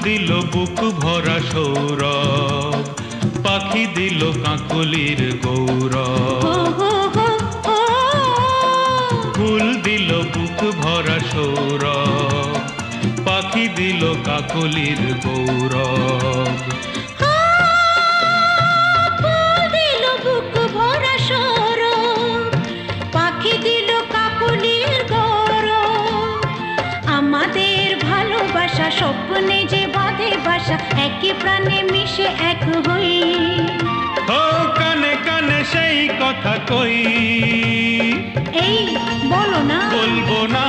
দিল বুক ভরা সৌরভ, পাখি দিল কাকলির গৌরব। ফুল দিল বুক ভরা সৌরভ, পাখি দিল কাকলির গৌরব। স্বপ্নে যে বাঁধে বাসা, একই প্রাণে মিশে এক হই। ও কানে কানে সেই কথা কই, এই বলো না, বলবো না।